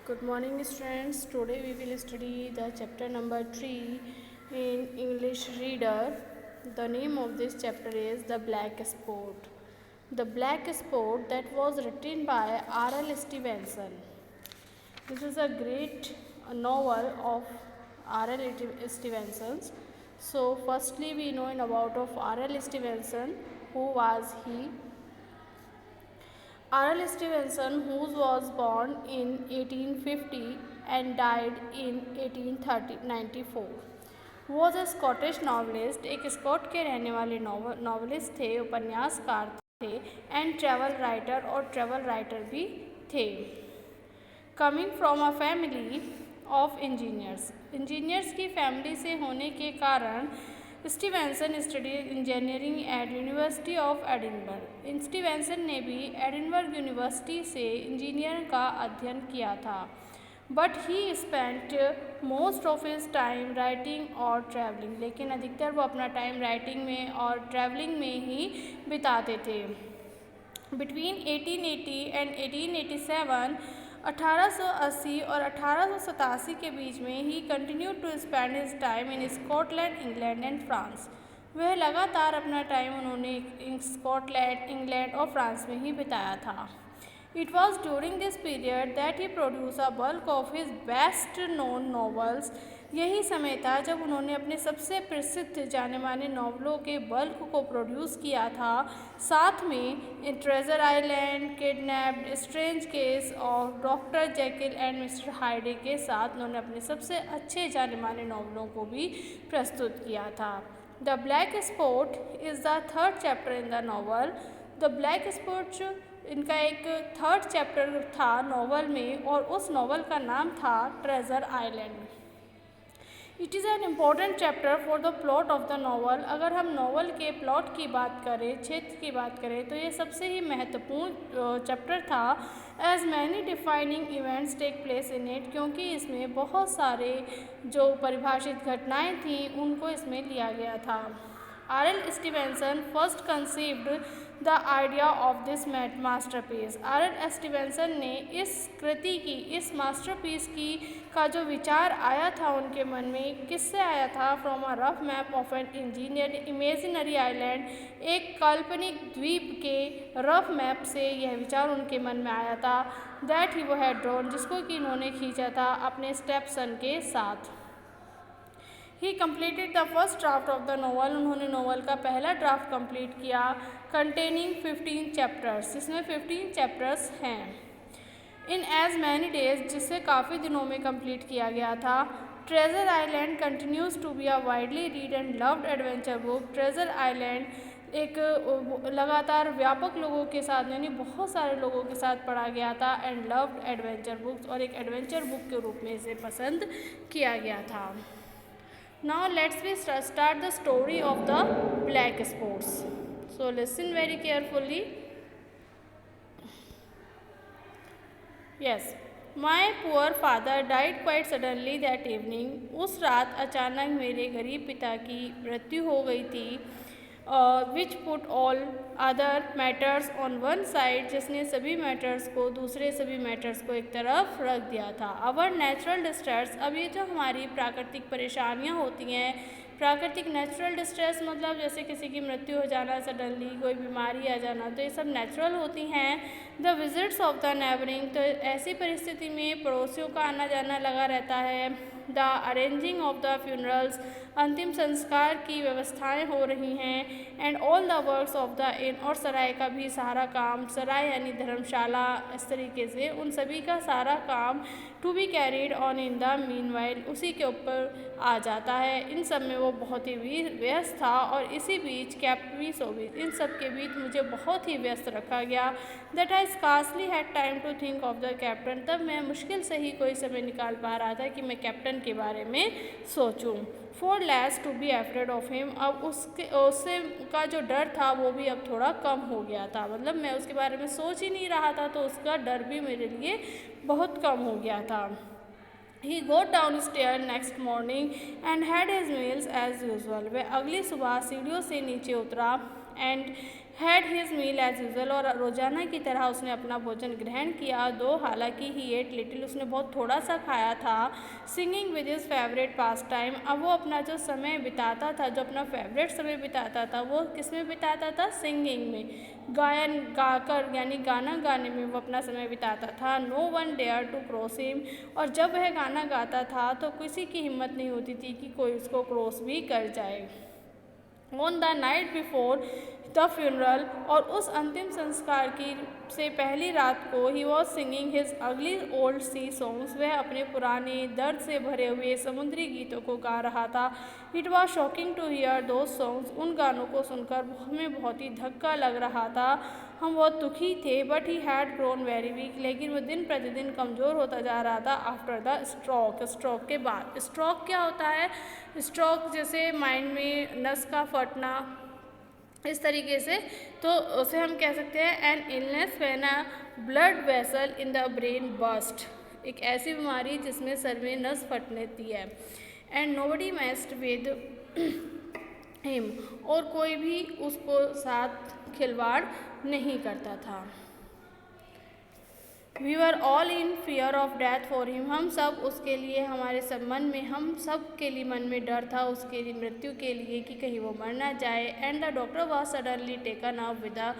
Good morning students. Today we will study the chapter number 3 in English Reader. The name of this chapter is The Black Spot. The Black Spot, that was written by R.L. Stevenson. This is a great novel of R.L. Stevenson. So firstly we know about of R.L. Stevenson. Who was he? R.L. Stevenson, who was born in 1850 and died in 1894, was a Scottish novelist. एक Scott के रहने वाले novelist थे, उपन्यासकार थे and travel writer भी थे. Coming from a family of engineers की फैमिली से होने के कारण Stevenson studied engineering at university of Edinburgh. Stevenson ने भी एडिनबर्ग यूनिवर्सिटी से इंजीनियरिंग का अध्ययन किया था. But he spent most of his time writing और ट्रैवलिंग. लेकिन अधिकतर वो अपना टाइम राइटिंग में और ट्रैवलिंग में ही बिताते थे. बिटवीन 1880 एंड 1887, 1880 और 1887 के बीच में ही continue to spend his time in Scotland, England and France. वह लगातार अपना टाइम उन्होंने स्कॉटलैंड, इंग्लैंड और फ्रांस में ही बिताया था. It was during this period that he produced a bulk of his best known novels. यही समय था जब उन्होंने अपने सबसे प्रसिद्ध जाने माने नॉवलों के बल्क को प्रोड्यूस किया था. साथ में Treasure Island, Kidnapped, Strange Case और Doctor Jekyll and Mister Hyde के साथ उन्होंने अपने सबसे अच्छे जाने माने नॉवलों को भी प्रस्तुत किया था. The black spot is the third chapter in the novel. The black spot इनका एक थर्ड चैप्टर था नॉवल में और उस नॉवल का नाम था Treasure island. It is an important chapter for the plot of the novel. अगर हम नॉवल के प्लॉट की बात करें, क्षेत्र की बात करें, तो ये सबसे ही महत्वपूर्ण चैप्टर था. As many defining events take place in it, क्योंकि इसमें बहुत सारे जो परिभाषित घटनाएँ थीं उनको इसमें लिया गया था. R.L. Stevenson first conceived the idea of this masterpiece. R.L. Stevenson ने इस कृति की, इस मास्टरपीस की का जो विचार आया था उनके मन में, किससे आया था? From a rough map of an imaginary island. एक काल्पनिक द्वीप के रफ मैप से यह विचार उनके मन में आया था. दैट ही वो हैड ड्रॉन, जिसको कि इन्होंने खींचा था अपने स्टेपसन के साथ. He completed the first draft of the novel. उन्होंने नोवेल का पहला ड्राफ्ट कंप्लीट किया. कंटेनिंग 15 चैप्टर्स, जिसमें 15 चैप्टर्स हैं. इन एज मैनी डेज, जिससे काफ़ी दिनों में कंप्लीट किया गया था. Treasure Island continues to be a widely read and loved adventure book. Treasure Island एक लगातार व्यापक लोगों के साथ, यानी बहुत सारे लोगों के साथ पढ़ा गया था. एंड लव्ड एडवेंचर बुक्स, और एक एडवेंचर बुक के रूप में इसे पसंद किया गया था. Now let's start the story of the black spots. So listen very carefully. Yes, my poor father died quite suddenly that evening. उस रात अचानक मेरे गरीब पिता की मृत्यु हो गई थी. Which put all other matters on one side, जिसने सभी मैटर्स को, दूसरे सभी मैटर्स को एक तरफ रख दिया था. अवर नेचुरल डिस्ट्रेस, अब ये जो हमारी प्राकृतिक परेशानियाँ होती हैं, प्राकृतिक नेचुरल डिस्ट्रेस मतलब जैसे किसी की मृत्यु हो जाना सडनली, कोई बीमारी आ जाना, तो ये सब नेचुरल होती हैं. The visits of the neighbouring, तो ऐसी परिस्थिति में पड़ोसियों का आना जाना लगा रहता है. The arranging of the funerals, अंतिम संस्कार की व्यवस्थाएं हो रही हैं. And all the works of the in, और सराय का भी सारा काम, सराय यानी धर्मशाला, इस तरीके से उन सभी का सारा काम to be carried on in the meanwhile, उसी के ऊपर आ जाता है. इन सब में वो बहुत ही व्यस्त था और इसी बीच इन सब के बीच मुझे बहुत ही व्यस्त रखा गया. That I scarcely had time to think of the captain, तब मैं मुश्किल से ही कोई समय निकाल पा रहा था कि मैं कैप्टन के बारे में सोचूं. Far less to be afraid of him, अब उससे का जो डर था वो भी अब थोड़ा कम हो गया था. मतलब मैं उसके बारे में सोच ही नहीं रहा था, तो उसका डर भी मेरे लिए बहुत कम हो गया था. He got downstairs next morning and had his meals as usual. वह अगली सुबह सीढ़ियों से नीचे उतरा and had his meal as usual, और रोजाना की तरह उसने अपना भोजन ग्रहण किया। दो हालांकि ही एट लिटिल, उसने बहुत थोड़ा सा खाया था। Singing with his favourite pass time, अब वो अपना जो समय बिताता था, जो अपना फेवरेट समय बिताता था, वो किस में बिताता था? सिंगिंग में, गायन गाकर यानी गाना गाने में वो अपना समय बिताता था। No one dare to cross him, और जब वह गाना गाता था तो किसी की हिम्मत नहीं होती थी कि कोई उसको क्रॉस भी कर जाए। On the night before the funeral, और उस अंतिम संस्कार की से पहली रात को, ही वॉज सिंगिंग हिज अगली ओल्ड सी सॉन्ग्स, वह अपने पुराने दर्द से भरे हुए समुद्री गीतों को गा रहा था। It was shocking to hear those songs, उन गानों को सुनकर हमें बहुत ही धक्का लग रहा था, हम बहुत दुखी थे। But he had grown very weak, लेकिन वो दिन प्रतिदिन कमज़ोर होता जा रहा था। आफ्टर द स्ट्रोक, स्ट्रोक के बाद। स्ट्रोक क्या होता है? स्ट्रोक जैसे माइंड में नस का फटना, इस तरीके से, तो उसे हम कह सकते हैं an illness when a blood vessel in the brain burst, एक ऐसी बीमारी जिसमें सर में नस फट लेती है। And nobody messed with him, और कोई भी उसको साथ खिलवाड़ नहीं करता था। We were all in fear of death for him, हम सब उसके लिए, हमारे सब मन में, हम सब के लिए मन में डर था उसके लिए, मृत्यु के लिए, कि कहीं वो मर ना जाए। And the doctor was suddenly taken up with the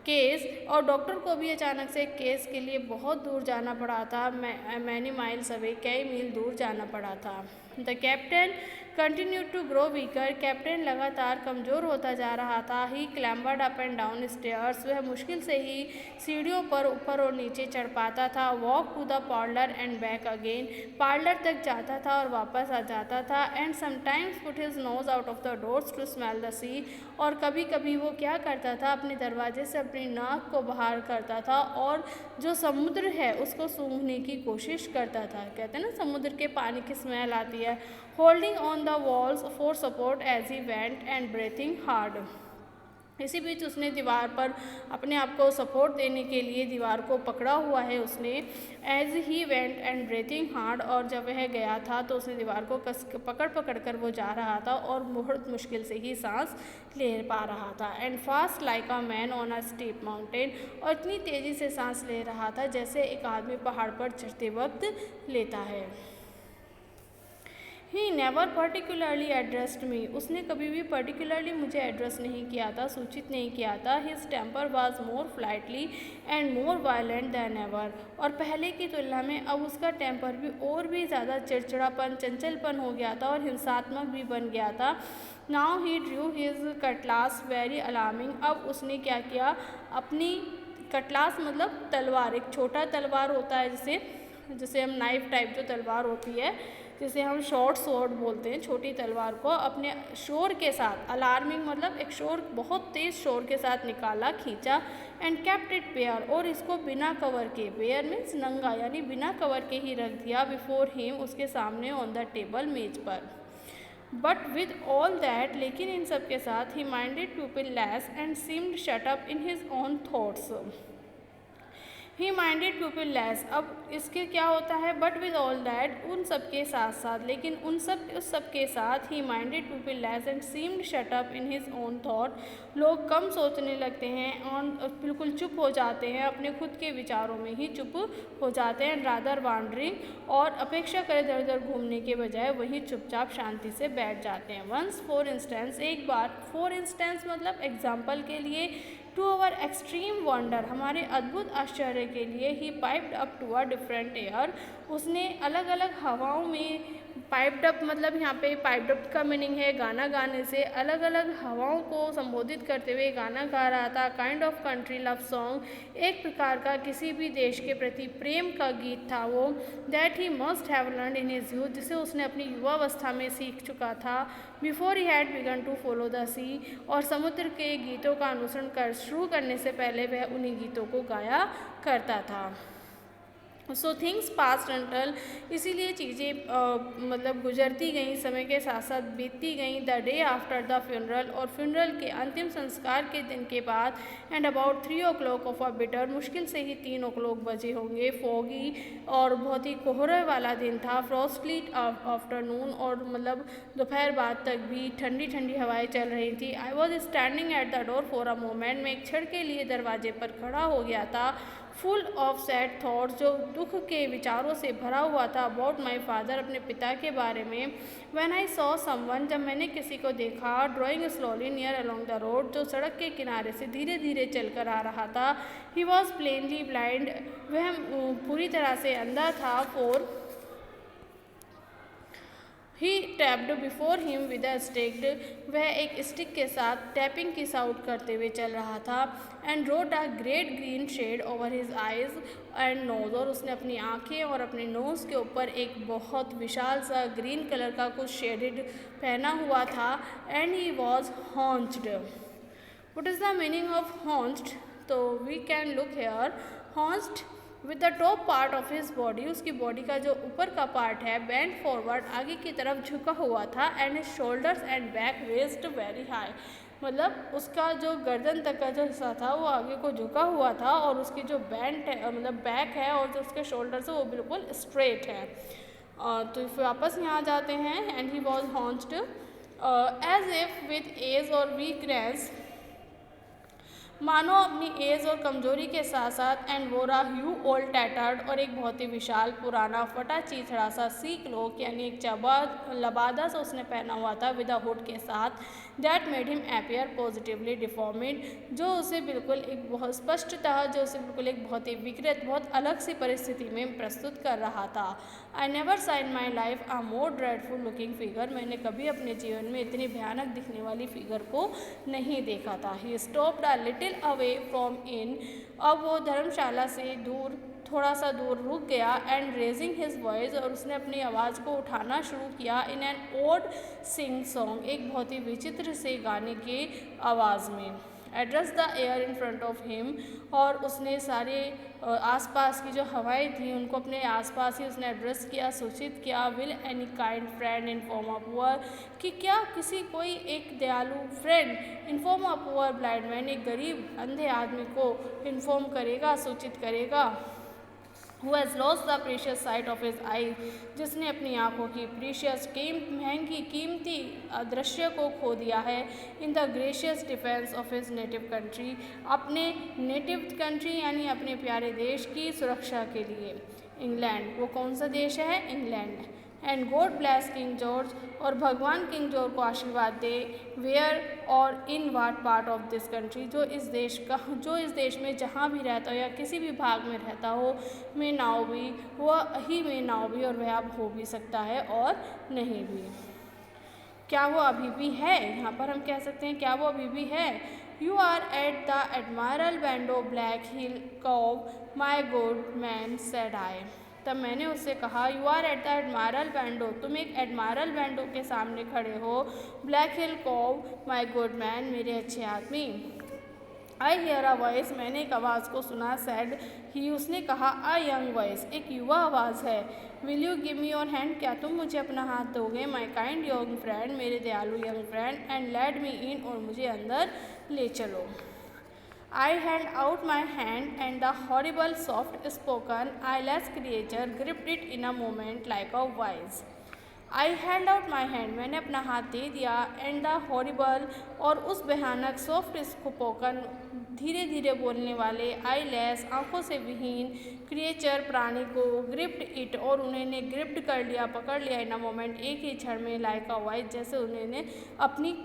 case, और डॉक्टर को भी अचानक से केस के लिए बहुत दूर जाना पड़ा था, मैनी माइल्स अवे, कई मील दूर जाना पड़ा था। The captain continue to grow weaker, captain लगातार कमज़ोर होता जा रहा था। He clambered up and down stairs, वह मुश्किल से ही सीढ़ियों पर ऊपर और नीचे चढ़ पाता था। Walk to the parlour and back again, parlour तक जाता था और वापस आ जाता था। And sometimes put his nose out of the doors to smell the sea, और कभी कभी वो क्या करता था? अपने दरवाजे से अपनी नाक को बाहर करता था और जो समुद्र है उसको सूंघने की कोशिश करता था। कहते हैं ना समुद्र के पानी की स्मेल आती है। Holding on the walls for support as he went and breathing hard, इसी बीच उसने दीवार पर अपने आप को सपोर्ट देने के लिए दीवार को पकड़ा हुआ है उसने। As he went and breathing hard, और जब वह गया था तो उसने दीवार को पकड़ कर वो जा रहा था और बहुत मुश्किल से ही सांस ले पा रहा था। And fast like a man on a steep mountain, और इतनी तेज़ी से सांस ले रहा था जैसे एक आदमी पहाड़ पर चढ़ते वक्त लेता है। ही नेवर पर्टिकुलरली एड्रेस्ड मी, उसने कभी भी पर्टिकुलरली मुझे एड्रेस नहीं किया था, सूचित नहीं किया था। His temper was more flighty and more violent than ever, और पहले की तुलना में अब उसका टेम्पर भी और भी ज़्यादा चिड़चिड़ापन, चंचलपन हो गया था और हिंसात्मक भी बन गया था। Now he Drew his Cutlass very alarming, अब उसने क्या किया? अपनी कटलास मतलब तलवार, एक छोटा तलवार होता है जिसे हम नाइफ टाइप जो तलवार होती है, जिसे हम शॉर्ट स्वॉर्ड बोलते हैं, छोटी तलवार को अपने शोर के साथ, अलार्मिंग मतलब एक शोर, बहुत तेज़ शोर के साथ निकाला, खींचा। एंड केप्ट इट बेयर, और इसको बिना कवर के, बेयर मीन्स नंगा, यानी बिना कवर के ही रख दिया। बिफोर हिम, उसके सामने, ऑन द टेबल, मेज पर। बट विद ऑल दैट, लेकिन इन सब के साथ, he minded people less and seemed shut up in his own thoughts. He minded people less, अब इसके क्या होता है? बट विद ऑल दैट, उन सब के साथ साथ, लेकिन उस सब के साथ, he minded people less and seemed shut up in his own thought, लोग कम सोचने लगते हैं और बिल्कुल चुप हो जाते हैं, अपने खुद के विचारों में ही चुप हो जाते हैं। रादर वांडरिंग, और अपेक्षा कर इधर उधर घूमने के बजाय वही चुपचाप शांति से बैठ जाते हैं। वंस फॉर इंस्टेंस, एक बार, फॉर इंस्टेंस मतलब एग्जाम्पल के लिए, टू अवर एक्सट्रीम वंडर, हमारे अद्भुत आश्चर्य के लिए, he piped up to a different air, उसने अलग अलग हवाओं में, पाइप्ड अप मतलब यहाँ पे पाइप्ड अप का मीनिंग है गाना गाने से, अलग अलग हवाओं को संबोधित करते हुए गाना गा रहा था। Kind of country love song, एक प्रकार का किसी भी देश के प्रति प्रेम का गीत था वो। That he must have learn in his youth, जिसे उसने अपनी युवावस्था में सीख चुका था। Before he had begun to follow the sea, और समुद्र के गीतों का अनुसरण कर शुरू करने से पहले वह उन्हीं गीतों को गाया करता था। सो थिंग्स पास्ट अनटल, इसीलिए चीज़ें मतलब गुजरती गईं, समय के साथ साथ बीतती गईं। The day after the funeral, और फ्यूनरल के अंतिम संस्कार के दिन के बाद। And about 3 o'clock of a bitter, मुश्किल से ही 3 o'clock बजे होंगे। फॉगी, और बहुत ही कोहरे वाला दिन था। फ्रॉस्टली आफ्टरनून, और मतलब दोपहर बाद तक भी ठंडी ठंडी हवाएं चल रही थी। I was standing at the door for a moment, मैं एक क्षण के लिए दरवाजे पर खड़ा हो गया था। फुल ऑफ सैड थॉट्स, जो दुख के विचारों से भरा हुआ था। अबाउट माई फादर, अपने पिता के बारे में। व्हेन आई सॉ समवन, जब मैंने किसी को देखा। Drawing slowly near along the road, जो सड़क के किनारे से धीरे धीरे चल कर आ रहा था। ही वॉज प्लेनली ब्लाइंड, वह पूरी तरह से अंधा था। For he tapped before him with a stick, वह एक स्टिक के साथ टैपिंग की साउंड करते हुए चल रहा था। And wrote a great green shade over his eyes and nose, और उसने अपनी आँखें और अपने नोज़ के ऊपर एक बहुत विशाल सा ग्रीन कलर का कुछ शेडेड पहना हुआ था। And he was hunched. What is the meaning of hunched? तो we can look here. Hunched with the top part of his body, उसकी बॉडी का जो ऊपर का पार्ट है बेंड फॉरवर्ड, आगे की तरफ झुका हुआ था। And his shoulders and back raised very high, मतलब उसका जो गर्दन तक का जो हिस्सा था वो आगे को झुका हुआ था, और उसकी जो बैंड है मतलब बैक है और जो उसके शोल्डर्स है वो बिल्कुल स्ट्रेट है। तो फिर वापस यहाँ जाते हैं। And he was hunched as if with age और वीकनेस, मानो अपनी एज और कमजोरी के साथ साथ। And wore a huge old tattered, और एक बहुत ही विशाल पुराना फटा चीथड़ा सा सी क्लोक, यानी एक लबादा सा उसने पहना हुआ था विद अ हुड के साथ। That made him appear positively deformed, जो उसे बिल्कुल एक बहुत स्पष्ट था, जो उसे बिल्कुल एक बहुत ही विकृत, बहुत अलग सी परिस्थिति में प्रस्तुत कर रहा था। I never saw in my life a more dreadful looking figure, मैंने कभी अपने जीवन में इतनी भयानक दिखने वाली फिगर को नहीं देखा था। He stopped a little away from in, अब वो धर्मशाला से दूर, थोड़ा सा दूर रुक गया। एंड रेजिंग हिज वॉइस, और उसने अपनी आवाज़ को उठाना शुरू किया। In an odd sing song, एक बहुत ही विचित्र से गाने की आवाज़ में। Address the air in front of him, और उसने सारे आसपास की जो हवाएं थी उनको अपने आसपास ही उसने एड्रेस किया, सूचित किया। Will any kind friend inform a poor, कि क्या किसी कोई एक दयालु friend inform a poor blind man, एक गरीब अंधे आदमी को इन्फॉर्म करेगा, सूचित करेगा। Who has lost the precious sight of his eyes, जिसने अपनी आँखों की प्रीशियस महंगी कीमती दृश्य को खो दिया है। In the gracious defence of his native country, अपने नेटिव कंट्री यानी अपने प्यारे देश की सुरक्षा के लिए। इंग्लैंड, वो कौन सा देश है? England. And God bless king George, और भगवान किंग जॉर्ज को आशीर्वाद दे। वेयर और इन वाट पार्ट ऑफ दिस कंट्री, जो इस देश में जहाँ भी रहता हो या किसी भी भाग में रहता हो। में नाउ भी, वह ही में नाउ भी, और वह अब हो भी सकता है और नहीं भी। क्या वो अभी भी है? यहाँ पर हम कह सकते हैं क्या वो अभी भी है। You are at the Admiral Benbow Black Hill Cove my good man said I, तब मैंने उससे कहा you are at the Admiral Benbow, तुम एक एडमायरल बैंडो के सामने खड़े हो। Black Hill Cove my good man, मेरे अच्छे आदमी। आई हेयर अ वॉइस, मैंने एक आवाज़ को सुना। सैड ही, उसने कहा। अ यंग वॉइस, एक युवा आवाज़ है। Will you give me your hand, क्या तुम मुझे अपना हाथ दोगे। माई काइंड यंग फ्रेंड, मेरे दयालु young friend. And led me in, और मुझे अंदर ले चलो। I held out my hand, and the horrible, soft-spoken, eyeless creature gripped it in a moment like a vise. I held out my hand, मैंने अपना हाथ दे दिया। and the horrible, और उस भयानक soft spoken, धीरे धीरे बोलने वाले, eyeless, आँखों से विहीन creature, प्राणी को gripped it, और उन्होंने gripped कर लिया, पकड़ लिया in a moment, एक ही क्षण में like a vise, जैसे उन्होंने अपनी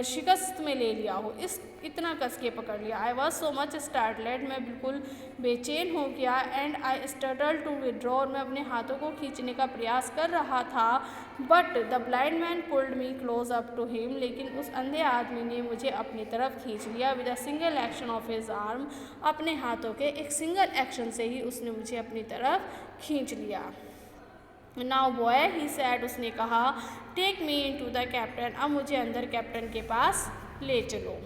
शिकस्त में ले लिया हो, इतना कस के पकड़ लिया। आई वॉज सो मच स्टार्टलेड, मैं बिल्कुल बेचैन हो गया। एंड आई स्टटल टू विड्रॉ, और मैं अपने हाथों को खींचने का प्रयास कर रहा था। But the blind man pulled me close up to him, लेकिन उस अंधे आदमी ने मुझे अपनी तरफ खींच लिया। With a single action of his arm, अपने हाथों के एक सिंगल एक्शन से ही उसने मुझे अपनी तरफ खींच लिया। नाउ बॉय, ही सैड, उसने कहा। Take me in to the captain, अब मुझे अंदर कैप्टन के पास ले चलो।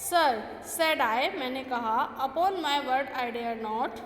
सर सेड आई, मैंने कहा, upon my word I dare not,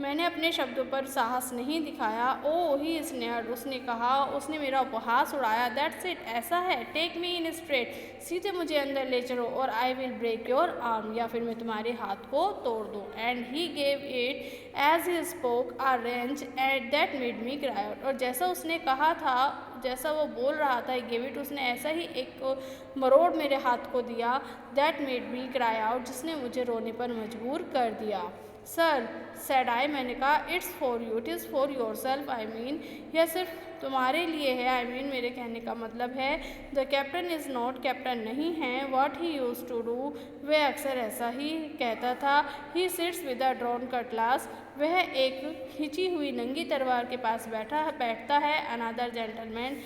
मैंने अपने शब्दों पर साहस नहीं दिखाया। ओ ही स्नेयर्ड, उसने कहा, उसने मेरा उपहास उड़ाया। दैट्स इट, ऐसा है, टेक मी इन स्ट्रेट, सीधे मुझे अंदर ले चलो, और I will break your arm, या फिर मैं तुम्हारे हाथ को तोड़ दूँ। And he gave it as he spoke a wrench and that made me cry out, और जैसा उसने कहा था, जैसा वो बोल रहा था, गिव इट, उसने ऐसा ही एक मरोड़ मेरे हाथ को दिया, that made me cry out, जिसने मुझे रोने पर मजबूर कर दिया। सर सेड आई, मैंने कहा, it's for you, it is for your self, I mean, यह सिर्फ तुम्हारे लिए है, आई मीन, मेरे कहने का मतलब है, the captain is not, captain नहीं है, what he use to do, वह अक्सर ऐसा ही कहता था, he sits with a drawn cutlass, वह एक खिंची हुई नंगी तलवार के पास बैठता है, अनदर जेंटलमैन,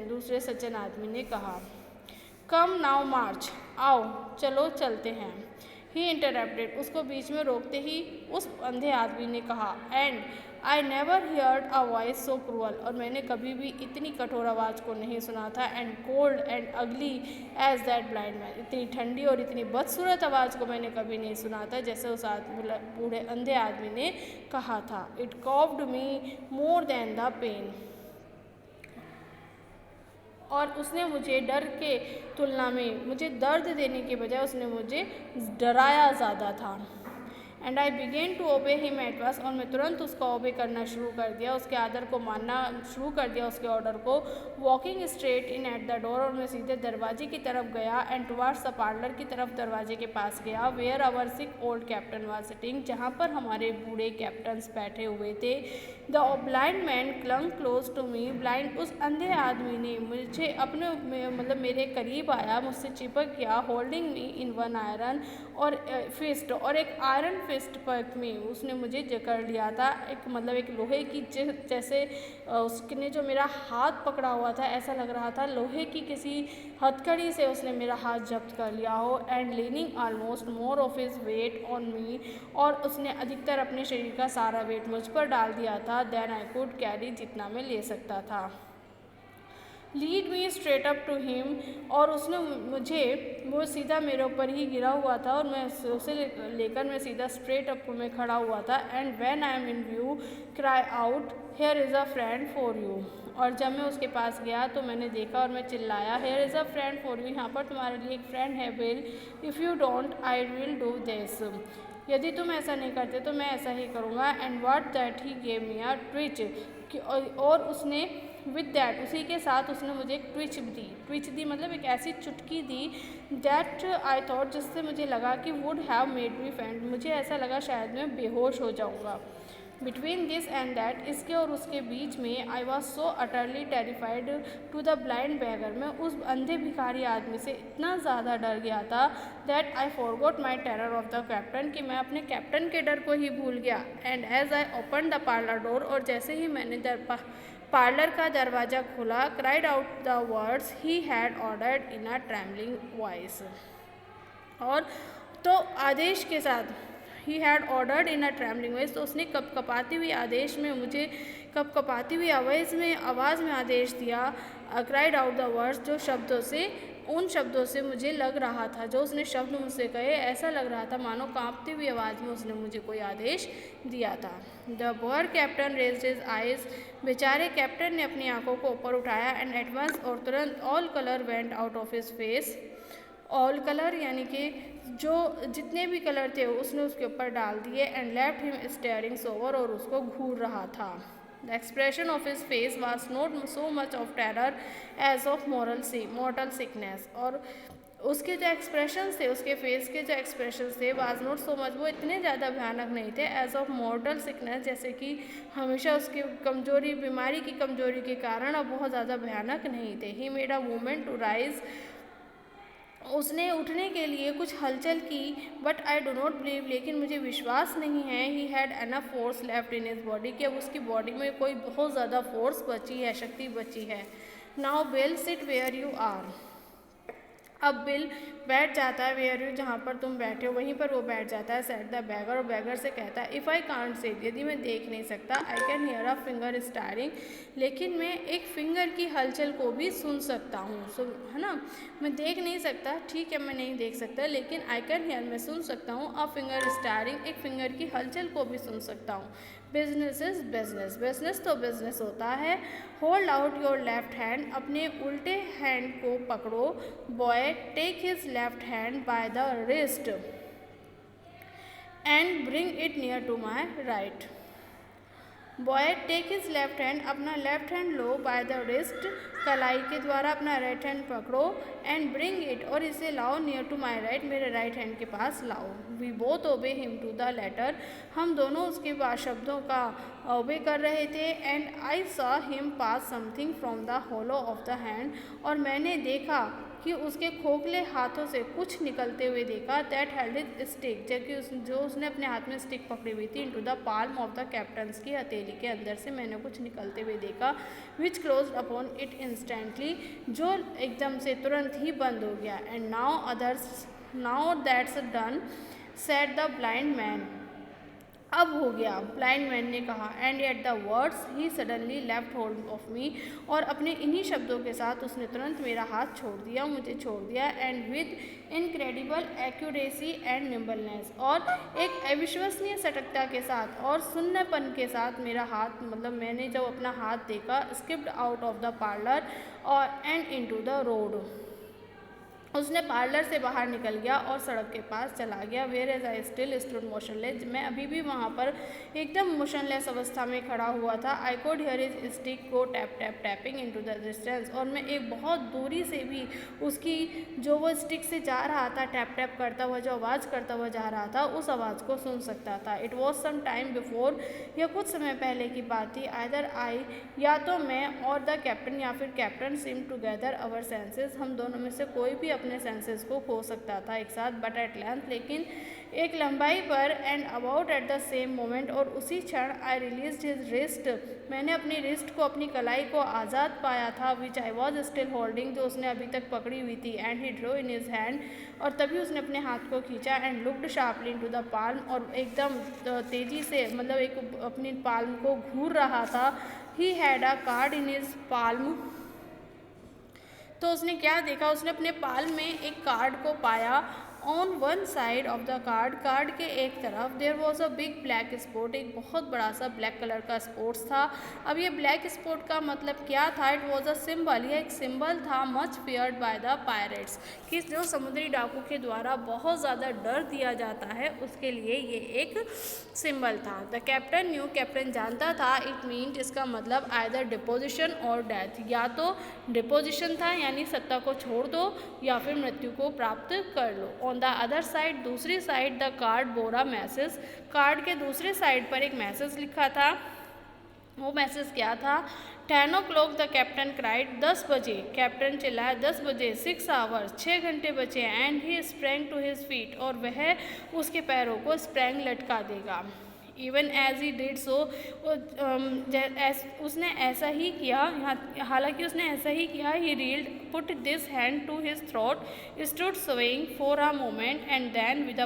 दूसरे सज्जन आदमी ने कहा। कम नाउ मार्च, आओ चलो चलते हैं। ही इंटरप्टेड, उसको बीच में रोकते ही उस अंधे आदमी ने कहा, and I never heard a voice so cruel, और मैंने कभी भी इतनी कठोर आवाज़ को नहीं सुना था, एंड कोल्ड एंड अगली एज दैट ब्लाइंड मैन, इतनी ठंडी और इतनी बदसूरत आवाज़ को मैंने कभी नहीं सुना था जैसे उस बूढ़े अंधे आदमी ने कहा था। It cowed me more than the pain, और उसने मुझे डर के तुलना में, मुझे दर्द देने के बजाय उसने मुझे डराया ज़्यादा था। And I began to obey him at once, और मैं तुरंत उसका ओबे करना शुरू कर दिया, उसके आदर को मानना शुरू कर दिया, उसके ऑर्डर को। Walking straight in at the door, और मैं सीधे दरवाजे की तरफ गया, एंड टुवार्ड्स द पार्लर की तरफ दरवाजे के पास गया, where our sick old captain was sitting, जहाँ पर हमारे बूढ़े कैप्टन्स बैठे हुए थे। The blind man clung close to me, blind, उस अंधे आदमी ने मुझे अपने मतलब मेरे करीब आया, मुझसे चिपक गया, holding me in one iron और फिस्ट, और एक आयरन फिस्ट पर में उसने मुझे जकड़ लिया था, एक मतलब एक लोहे की जैसे उसने जो मेरा हाथ पकड़ा हुआ था, ऐसा लग रहा था लोहे की किसी हथकड़ी से उसने मेरा हाथ जब्त कर लिया हो। And leaning almost more of his weight on me, और उसने अधिकतर अपने शरीर का सारा वेट मुझ पर डाल दिया था, देन आई कुड कैरी, जितना मैं ले सकता था। Lead me straight up to him, और उसने मुझे, वो सीधा मेरे ऊपर ही गिरा हुआ था, और मैं उसे लेकर मैं सीधा स्ट्रेट अप में खड़ा हुआ था। And when I am in view cry out, here is a friend for you, और जब मैं उसके पास गया तो मैंने देखा और मैं चिल्लाया, here is a friend for you, यहाँ पर तुम्हारे लिए एक फ्रेंड है bill, if you don't I will do this, यदि तुम ऐसा नहीं करते तो मैं ऐसा ही करूँगा। And what that he gave me a Twitch, और उसने विद दैट, उसी के साथ उसने मुझे एक ट्विच दी मतलब एक ऐसी चुटकी दी, दैट आई थॉट, जिससे मुझे लगा कि वुड हैव मेड मी फेंट, मुझे ऐसा लगा शायद मैं बेहोश हो जाऊँगा। बिटवीन दिस एंड दैट, इसके और उसके बीच में, I was so utterly terrified to the blind beggar, मैं उस अंधे भिखारी आदमी से इतना ज़्यादा डर गया था, that I forgot my terror of the captain, कि मैं अपने कैप्टन के डर को ही भूल गया। And as I open the parlour door, और जैसे ही मैंने पार्लर का दरवाज़ा खोला, cried out the words he had ordered in a trembling voice, और तो आदेश के साथ, he had ordered in a trembling voice, तो उसने कपकपाती हुई आदेश में मुझे, कपकपाती हुई आवाज़ में आदेश दिया। क्राइड आउट द वर्ड्स, जो शब्दों से, उन शब्दों से मुझे लग रहा था, जो उसने शब्द मुझसे कहे, ऐसा लग रहा था मानो कांपती हुई आवाज़ में उसने मुझे कोई आदेश दिया था। The poor captain raised his eyes, बेचारे कैप्टन ने अपनी आंखों को ऊपर उठाया, एंड एट वंस, और तुरंत, all colour went out of his face, all colour यानी कि जो जितने भी कलर थे उसने उसके ऊपर डाल दिए, and left him staring sober, और उसको घूर रहा था। The expression of his face was not so much of terror as of mortal sickness, और उसके जो एक्सप्रेशंस थे, उसके फेस के जो एक्सप्रेशंस थे, वाज नॉट सो मच, वो इतने ज़्यादा भयानक नहीं थे, एज ऑफ मॉर्टल सिकनेस, जैसे कि हमेशा उसकी कमजोरी, बीमारी की कमजोरी के कारण अब बहुत ज़्यादा भयानक नहीं थे। He made a movement to rise, उसने उठने के लिए कुछ हलचल की, but I do not believe, लेकिन मुझे विश्वास नहीं है, he had enough force left in his body, कि अब उसकी बॉडी में कोई बहुत ज़्यादा फोर्स बची है, शक्ति बची है। Now Bill sit where you are, अब बिल बैठ जाता है वेयर यू, जहाँ पर तुम बैठे हो वहीं पर वो बैठ जाता है, सेट द बैगर, और बैगर से कहता है इफ़ आई कांट सी, यदि मैं देख नहीं सकता, I can hear a finger starring, लेकिन मैं एक फिंगर की हलचल को भी सुन सकता हूँ। सो है ना, मैं देख नहीं सकता, ठीक है मैं नहीं देख सकता, लेकिन आई कैन हियर मैं सुन सकता हूँ, अ फिंगर स्टारिंग एक फिंगर की हलचल को भी सुन सकता हूँ। बिजनेस इज बिजनेस, बिजनेस तो बिजनेस होता है। Hold out your left hand, अपने उल्टे हैंड को पकड़ो। Boy take his left hand by the wrist and bring it near to my right. Boy take his left hand, अपना left hand लो, by the wrist कलाई के द्वारा अपना राइट हैंड पकड़ो, एंड ब्रिंग इट और इसे लाओ, नियर टू माई राइट मेरे राइट हैंड के पास लाओ। We both obey him to the letter, हम दोनों उसके बाद शब्दों का ओबे कर रहे थे। And I saw him pass something from the hollow of the hand, और मैंने देखा कि उसके खोखले हाथों से कुछ निकलते हुए देखा। दैट हेल्ड हिज स्टिक, जबकि जो उसने अपने हाथ में स्टिक पकड़ी हुई थी, into the palm of the captains की हथेली के अंदर से मैंने कुछ निकलते हुए देखा। विच क्लोज अपॉन इट इंस्टेंटली, जो एकदम से तुरंत ही बंद हो गया। And now that's done said the blind man, अब हो गया, ब्लाइंड मैन ने कहा। And at the words he suddenly left hold of me, और अपने इन्हीं शब्दों के साथ उसने तुरंत मेरा हाथ छोड़ दिया, मुझे छोड़ दिया। And with incredible accuracy and निम्बलनेस, और एक अविश्वसनीय सटीकता के साथ और सुन्नपन के साथ मेरा हाथ, मतलब मैंने जब अपना हाथ देखा, skipped out of the parlour और एंड इनटू द रोड, उसने पार्लर से बाहर निकल गया और सड़क के पास चला गया। Where as I still stood motionless, मैं अभी भी वहाँ पर एकदम मोशनलेस अवस्था में खड़ा हुआ था। I could hear his stick को tap tap tapping into the distance, और मैं एक बहुत दूरी से भी उसकी जो वो स्टिक से जा रहा था, टैप टैप करता हुआ, जो आवाज़ करता हुआ जा रहा था, उस आवाज़ को सुन सकता था। It was some time before, यह कुछ समय पहले की बात थी। आइदर आई, या तो मैं और द कैप्टन, या फिर कैप्टन, सिम टुगेदर अवर सेंसेस, हम दोनों में से कोई भी अपने सेंसेस को खो सकता था एक साथ। बट एट लेंथ, लेकिन एक लंबाई पर, and about at the same moment, और उसी क्षण, आई रिलीज्ड हिज रिस्ट, मैंने अपनी रिस्ट को, अपनी कलाई को आज़ाद पाया था। Which I was still holding, जो उसने अभी तक पकड़ी हुई थी। And he drew in his hand, और तभी उसने अपने हाथ को खींचा। And looked sharply into the palm, और एकदम तेज़ी से, मतलब एक अपनी पाल्म को घूर रहा था। He had a card in his palm, तो उसने क्या देखा, उसने अपने पाल्म में एक कार्ड को पाया। On one side of the card, card के एक तरफ, there was a big black spot, एक बहुत बड़ा सा ब्लैक कलर का स्पॉट्स था। अब ये ब्लैक स्पॉट का मतलब क्या था? इट वॉज अ सिंबल, यह एक सिंबल था, much feared by the pirates, कि जो समुद्री डाकू के द्वारा बहुत ज़्यादा डर दिया जाता है, उसके लिए ये एक सिंबल था। द कैप्टन न्यू, कैप्टन जानता था, इट मीन, इसका मतलब आइदर डिपोजिशन और डेथ, या तो डिपोजिशन था यानी सत्ता को छोड़ दो, या फिर मृत्यु को प्राप्त कर लो। ऑन द अदर साइड, दूसरी side, the card Bora message, card के दूसरे साइड पर एक मैसेज लिखा था। वो मैसेज क्या था? 10 o'clock द कैप्टन क्राइड, 10 बजे, कैप्टन चिल्लाया, 10 बजे, 6 आवर्स, 6 घंटे बचे। And he sprang to his feet, और वह उसके पैरों को स्प्रैंग लटका देगा। Even as he did so, उसने ऐसा ही किया, हालांकि उसने ऐसा ही किया। He reeled, put this hand to his throat, stood swaying for a moment, and then with a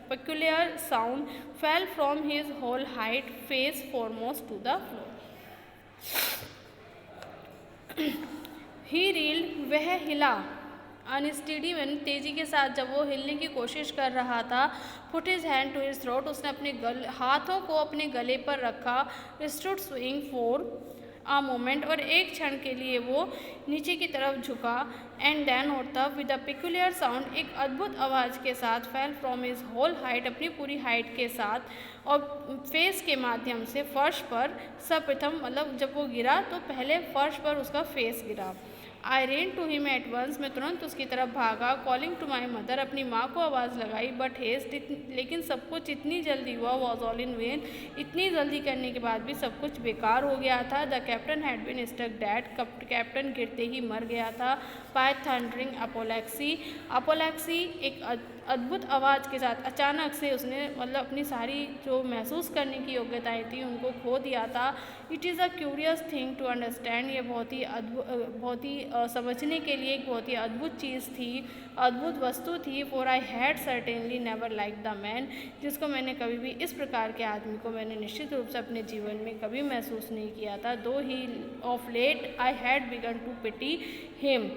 peculiar sound fell from his whole height, face foremost to the floor. He reeled, वह हिला, unsteady में, तेज़ी के साथ जब वो हिलने की कोशिश कर रहा था। Put his hand to his throat, उसने अपने हाथों को अपने गले पर रखा। Stood swing for a moment, और एक क्षण के लिए वो नीचे की तरफ झुका। एंड देन, और तब, विद अ पिक्यूलियर साउंड, एक अद्भुत आवाज़ के साथ, fell from his whole height, अपनी पूरी हाइट के साथ, और फेस के माध्यम से फर्श पर, सर्वप्रथम, मतलब जब वो गिरा तो पहले फर्श पर उसका फेस गिरा। I ran to him at once, मैं तुरंत उसकी तरफ भागा। कॉलिंग टू माई मदर, अपनी माँ को आवाज़ लगाई। बट हेस्ट, लेकिन सब कुछ इतनी जल्दी हुआ। वॉज ऑल इन वेन, इतनी जल्दी करने के बाद भी सब कुछ बेकार हो गया था। The captain had been struck dead, कैप्टन गिरते ही मर गया था। बाय थंडरिंग अपोलेक्सी, अपोलेक्सी एक अद्भुत आवाज़ के साथ अचानक से उसने मतलब अपनी सारी जो महसूस करने की योग्यताएं थी उनको खो दिया था। It is a curious thing to understand, ये बहुत ही समझने के लिए एक बहुत ही अद्भुत चीज़ थी, अद्भुत वस्तु थी। For I had certainly never like the man, जिसको मैंने कभी भी इस प्रकार के आदमी को मैंने निश्चित रूप से अपने जीवन में कभी महसूस नहीं किया था। Though he of late I had begun to pity him,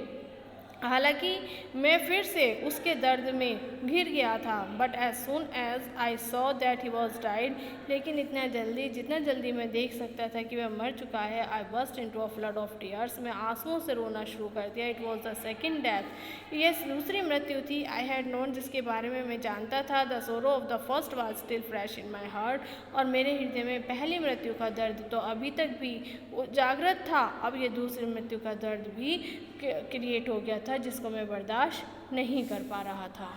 हालांकि मैं फिर से उसके दर्द में घिर गया था। But as soon as I saw that he was died, लेकिन जितना जल्दी मैं देख सकता था कि वह मर चुका है, I burst into a flood of tears, मैं आंसुओं से रोना शुरू कर दिया। It was the second death, ये दूसरी मृत्यु थी। आई हैड नोन, जिसके बारे में मैं जानता था। द सोरो of the first was still fresh in my heart, और मेरे हृदय में पहली मृत्यु का दर्द तो अभी तक भी जागृत था। अब ये दूसरी मृत्यु का दर्द भी क्रिएट हो गया था, जिसको मैं बर्दाश्त नहीं कर पा रहा था।